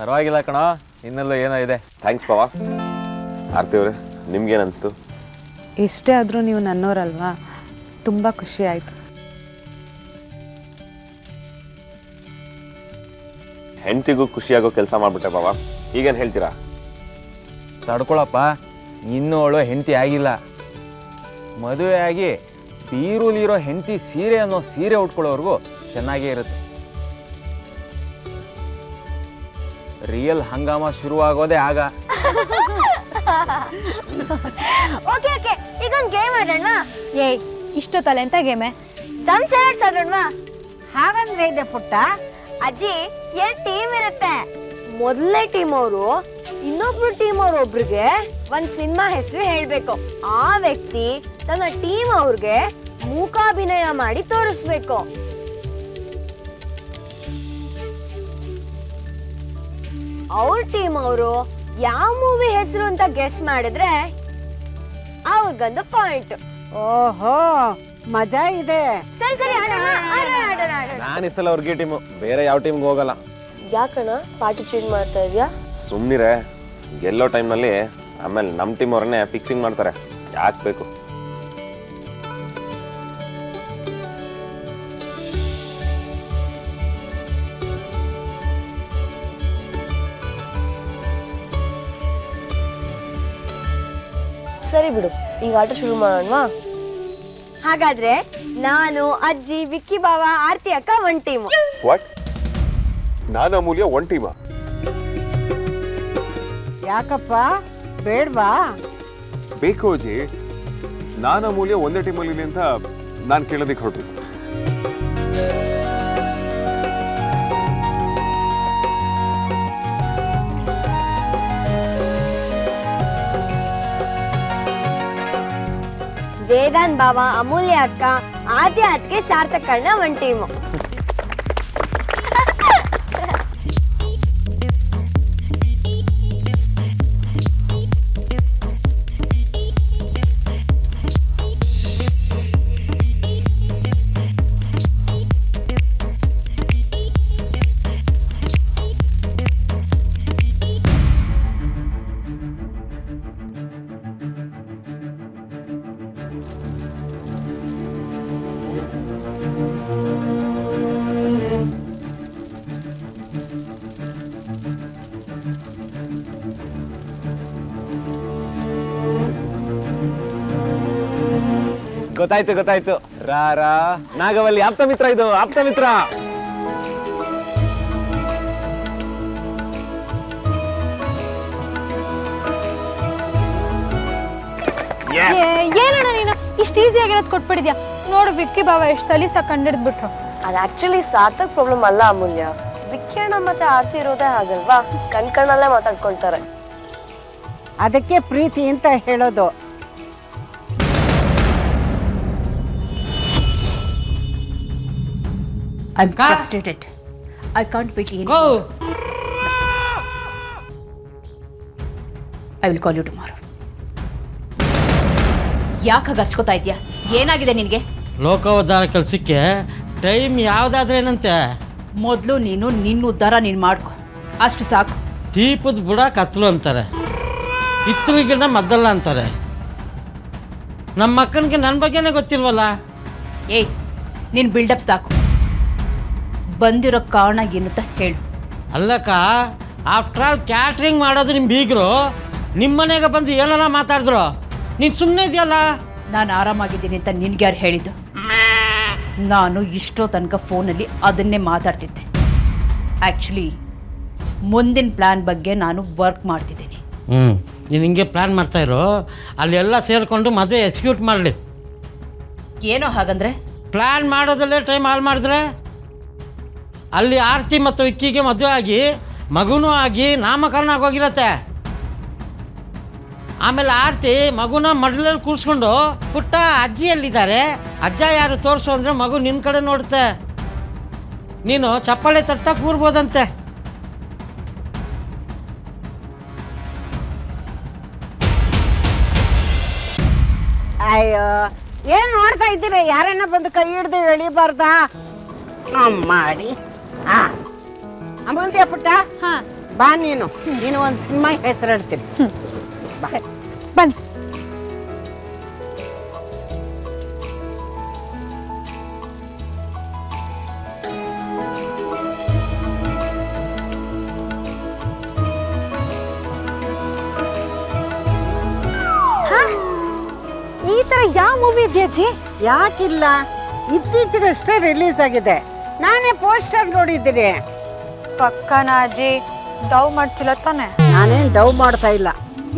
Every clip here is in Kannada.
ಪರವಾಗಿಲ್ಲ ಕಣೋ, ಇನ್ನೆಲ್ಲೂ ಏನೋ ಇದೆ. ಥ್ಯಾಂಕ್ಸ್ ಪವ. ಆರ್ತಿ ಅವರೇ, ನಿಮ್ಗೇನು ಅನಿಸ್ತು? ಎಷ್ಟೇ ಆದರೂ ನೀವು ನನ್ನೋರಲ್ವಾ, ತುಂಬ ಖುಷಿ ಆಯಿತು. ಹೆಂಡತಿಗೂ ಖುಷಿಯಾಗೋ ಕೆಲಸ ಮಾಡಿಬಿಟ್ಟೆ ಪವ. ಈಗೇನು ಹೇಳ್ತೀರಾ? ತಡ್ಕೊಳಪ್ಪ, ಇನ್ನೂ ಅವಳು ಹೆಂಡತಿ ಆಗಿಲ್ಲ. ಮದುವೆ ಆಗಿ ಬೀರೂಲಿರೋ ಹೆಂಡತಿ ಸೀರೆ ಅನ್ನೋ ಸೀರೆ ಉಟ್ಕೊಳ್ಳೋರ್ಗೂ ಚೆನ್ನಾಗೇ ಇರುತ್ತೆ. ರಿಯಲ್ ಹಂಗಾಮ ಶುರುವಾಗೋದೇ ಆಗ. ಓಕೆ ಓಕೆ, ಇದೊಂದು ಗೇಮ್ ಆಡೋಣ. ಏಯ್, ಇಷ್ಟೊತ್ತಲ್ಲ ಎಂತ ಗೇಮೆ? ದಮ್ ಚಾಲೆಂಜ್ ಆಡೋಣವಾ? ಹಾಗಂದ್ರೆ ಇದೆ ಪುಟ್ಟ. ಅಜ್ಜಿ, 2 ಟೀಮ್ ಇರುತ್ತೆ. ಮೊದಲನೇ ಟೀಮ್ ಅವರು ಇನ್ನೊಬ್ರು ಟೀಮ್ ಒಬ್ರಿಗೆ ಒಂದ್ ಸಿನಿಮಾ ಹೆಸರು ಹೇಳ್ಬೇಕು. ಆ ವ್ಯಕ್ತಿ ತನ್ನ ಟೀಮ್ ಅವ್ರಿಗೆ ಮೂಕಾಭಿನಯ ಮಾಡಿ ತೋರಿಸ್ಬೇಕು. ಅವ್ರ ಟೀಮ್ ಅವರು ಯಾವ ಮೂವಿ ಹೆಸರು ಅಂತ ಗೆಸ್ ಮಾಡಿದ್ರೆ ಅವ್ರಿಗೊಂದು ಪಾಯಿಂಟ್. ಓಹೋ, ಮಜಾ ಇದೆ. ಸರಿ ಸರಿ, ಆಡೋಣ ಆಡೋಣ ಆಡೋಣ ಆಡೋಣ. ನಾನು ಈ ಸಲ ಅವ್ರಿಗೆ ಟೀಮು, ಬೇರೆ ಯಾವ ಟೀಮ್ಗೆ ಹೋಗಲ್ಲ. ಯಾಕಣ್ಣ ಪಾರ್ಟಿ ಚೇಂಜ್ ಮಾಡ್ತಾ ಇದೀಯಾ? ಸುಮ್ಮನಿರೆ, ಗೆಲ್ಲೋ ಟೈಮ್ನಲ್ಲಿ ಆಮೇಲೆ ನಮ್ಮ ಟೀಮ್ ಅವ್ರನ್ನೇ ಫಿಕ್ಸಿಂಗ್ ಮಾಡ್ತಾರೆ. ಯಾಕೆ ಬೇಕು? ಸರಿ ಬಿಡು, ಈಗ ಆಟ ಶುರು ಮಾಡೋಣವಾ? ಹಾಗಾದ್ರೆ ನಾನು, ಅಜ್ಜಿ, ವಿಕ್ಕಿ ಬಾವ, ಆರ್ತಿ ಅಕ್ಕ ಒಂದ್ ಟೀಮು. ವಾಟ್? ನಾನು ಅಮೂಲ್ಯ ಒನ್ ಟೀಮ? ಯಾಕಪ್ಪ, ಬೇಡ್ವಾ? ಬೇಕು ಅಜ್ಜಿ. ನಾನು ಅಮೂಲ್ಯ ಒಂದೇ ಟೀಮಲ್ಲಿ ಅಂತ ನಾನು ಕೇಳೋದಕ್ಕೆ ಹೊರಟಿದ್ದೆ. ವೇದಾಂತ್ ಬಾವ, ಅಮೂಲ್ಯ ಅಕ್ಕ, ಆದ್ಯ ಅದ್ಕೆ ಸಾರ್ಥಕಣ್ಣ ಒಂದ್ ಟೀಮು. ಗೊತ್ತಾಯ್ತು ಗೊತ್ತಾಯ್ತು. ರಾ ನಾಗವಲ್ಲಿ ಆಪ್ತ ಮಿತ್ರ, ಇದು ಆಪ್ತ ಮಿತ್ರ. ಏನಣ್ಣ ನೀನು ಇಷ್ಟು ಈಸಿ ಆಗಿರೋದು ಕೊಟ್ಬಿಟ್ಟಿದ್ಯಾ? ನೋಡು, ವಿಕ್ಕಿ ಬಾವ ಎಷ್ಟು ಸಲೀಸಾಗಿ ಕಂಡಿಡ್ಬಿಟ್ರು. ಅದು ಆಕ್ಚುಲಿ ಸಾರ್ಥಕ್ ಪ್ರಾಬ್ಲಮ್ ಅಲ್ಲ ಅಮೂಲ್ಯ. ವಿಕ್ಕಿ ಅಣ್ಣ ಮತ್ತೆ ಆರ್ತಿ ಇರೋದೇ ಹಾಗಲ್ವಾ, ಕಣ್ಕಣ್ಣಲ್ಲೇ ಮಾತಾಡ್ಕೊಳ್ತಾರೆ. ಅದಕ್ಕೆ ಪ್ರೀತಿ ಅಂತ ಹೇಳೋದು. I'm frustrated. I can't wait anymore. I will call you tomorrow. ಯಾಕೆ ಹಗರ್ಸ್ಕೊತಾ ಇದೆಯಾ? ಏನಾಗಿದೆ ನಿನಗೆ? ಲೋಕೋದ್ಧಾರ ಕೆಲಸಕ್ಕೆ ಟೈಮ್ ಯಾವುದಾದ್ರೇನಂತೆ? ಮೊದಲು ನೀನು ನಿನ್ನ ಉದ್ಧಾರ ನೀನು ಮಾಡ್ಕೊ, ಅಷ್ಟು ಸಾಕು. ದೀಪದ ಬುಡ ಕತ್ಲು ಅಂತಾರೆ, ಹಿತ್ತಲಿಗಿನ ಮದ್ದಲ್ಲ ಅಂತಾರೆ. ನಮ್ಮ ಅಕ್ಕನಿಗೆ ನನ್ನ ಬಗ್ಗೆನೇ ಗೊತ್ತಿಲ್ವಲ್ಲ. ಏಯ್, ನಿನ್ನ ಬಿಲ್ಡಪ್ ಸಾಕು. ಬಂದಿರೋ ಕಾರಣ ಏನಂತ ಹೇಳು. ಅಲ್ಲಕ್ಕ, ಆಫ್ಟರ್ ಆಲ್ ಕ್ಯಾಟ್ರಿಂಗ್ ಮಾಡೋದು ನಿಮ್ಮ ಬೀಗರು ನಿಮ್ಮ ಮನೆಗೆ ಬಂದು ಏನಾರ ಮಾತಾಡಿದ್ರು, ನೀನು ಸುಮ್ಮನೆ ಇದೆಯಲ್ಲ. ನಾನು ಆರಾಮಾಗಿದ್ದೀನಿ ಅಂತ ನಿನ್ಗೆ ಯಾರು ಹೇಳಿದ್ದು? ನಾನು ಇಷ್ಟೋ ತನಕ ಫೋನಲ್ಲಿ ಅದನ್ನೇ ಮಾತಾಡ್ತಿದ್ದೆ. ಆ್ಯಕ್ಚುಲಿ ಮುಂದಿನ ಪ್ಲ್ಯಾನ್ ಬಗ್ಗೆ ನಾನು ವರ್ಕ್ ಮಾಡ್ತಿದ್ದೀನಿ. ನೀನು ಹಿಂಗೆ ಪ್ಲ್ಯಾನ್ ಮಾಡ್ತಾಯಿರೋ, ಅಲ್ಲಿ ಎಲ್ಲ ಸೇರಿಕೊಂಡು ಮದುವೆ ಎಕ್ಸಿಕ್ಯೂಟ್ ಮಾಡಲಿ. ಏನೋ ಹಾಗಂದ್ರೆ? ಪ್ಲ್ಯಾನ್ ಮಾಡೋದಲ್ಲೇ ಟೈಮ್ ಹಾಳು ಮಾಡಿದ್ರೆ ಅಲ್ಲಿ ಆರ್ತಿ ಮತ್ತು ವಿಕ್ಕಿಗೆ ಮದುವೆ ಆಗಿ ಮಗುನೂ ಆಗಿ ನಾಮಕರಣ ಆಗೋಗಿರತ್ತೆ. ಆಮೇಲೆ ಆರ್ತಿ ಮಗುನ ಮಡ್ಲಲ್ಲಿ ಕೂರಿಸ್ಕೊಂಡು ಪುಟ್ಟ ಅಜ್ಜಿಯಲ್ಲಿದ್ದಾರೆ, ಅಜ್ಜ ಯಾರು ತೋರಿಸು ಅಂದರೆ ಮಗು ನಿನ್ನ ಕಡೆ ನೋಡುತ್ತೆ. ನೀನು ಚಪ್ಪಾಳೆ ತಟ್ತಾ ಕೂರ್ಬೋದಂತೆ. ಅಯ್ಯೋ, ಏನ್ ನೋಡ್ತಾ ಇದ್ದೀರ? ಯಾರನ್ನ ಬಂದು ಕೈ ಹಿಡ್ದು ಎಳಿಬಾರ್ದಾ? ಮಾಡಿ ಅಮೂಲ್ಯ ಪುಟ್ಟ, ಬಾ ನೀನು ಒಂದು ಸಿನಿಮಾ ಹೆಸರು ಹೇಳ್ತೀನಿ. ಬನ್ನಿ. ಈ ತರ ಯಾವ ಮೂವಿ ಇದೆಯಾ ಅಜ್ಜಿ? ಯಾಕಿಲ್ಲ, ಇತ್ತೀಚೆಗಷ್ಟೇ ರಿಲೀಸ್ ಆಗಿದೆ. ನಾನೇ ಪೋಸ್ಟರ್ ನೋಡಿದ್ದೀನಿ. ಪಕ್ಕನ ಅಜ್ಜಿ ಡವ್ ಮಾಡ್ತಿಲ್ಲ ತಾನೆ? ನಾನೇನು ಡವ್ ಮಾಡ್ತಾ ಇಲ್ಲ.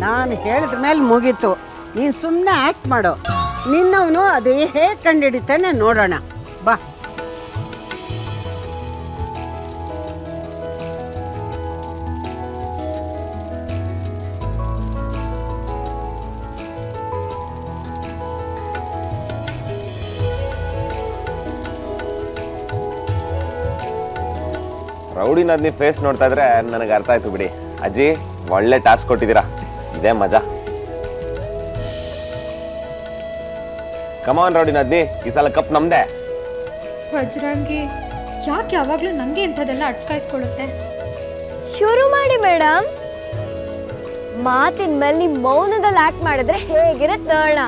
ನಾನು ಹೇಳಿದ ಮೇಲೆ ಮುಗೀತು. ನೀನು ಸುಮ್ಮನೆ ಆ್ಯಕ್ಟ್ ಮಾಡು. ನಿನ್ನವನು ಅದೇ ಹೇಗೆ ಕಂಡುಹಿಡಿತಾನೆ ನೋಡೋಣ. ಬಾ. ರೌಡಿ ನದ್ನಿ ಫೇಸ್ ನೋಡ್ತಾ ಇದ್ರೆ ನನಗೆ ಅರ್ಥ ಆಯ್ತು ಬಿಡಿ. ಅಜ್ಜಿ ಒಳ್ಳೆ ಟಾಸ್ಕ್ ಕೊಟ್ಟಿದ್ದೀರಾ, ಇದೇ ಮಜಾ. ಕಮಾನ್ ರೌಡಿ ನದ್ನಿ, ಈ ಸಲ ಕಪ್ ನಮ್ದೆ. ವಜ್ರಂಗಿ ಯಾಕೆ ಯಾವಾಗಲೂ ನನಗೆ ಇಂಥದ್ದೆಲ್ಲ ಅಟ್ಕಾಯಿಸ್ಕೊಳ್ಳುತ್ತೆ? ಶುರು ಮಾಡಿ ಮೇಡಮ್. ಮಾತಿನ ಮೇಲೆ ನೀವು ಮೌನದಲ್ಲಿ ಆಕ್ಟ್ ಮಾಡಿದ್ರೆ ಹೇಗಿರುತ್ತೆ ನೋಡೋಣ.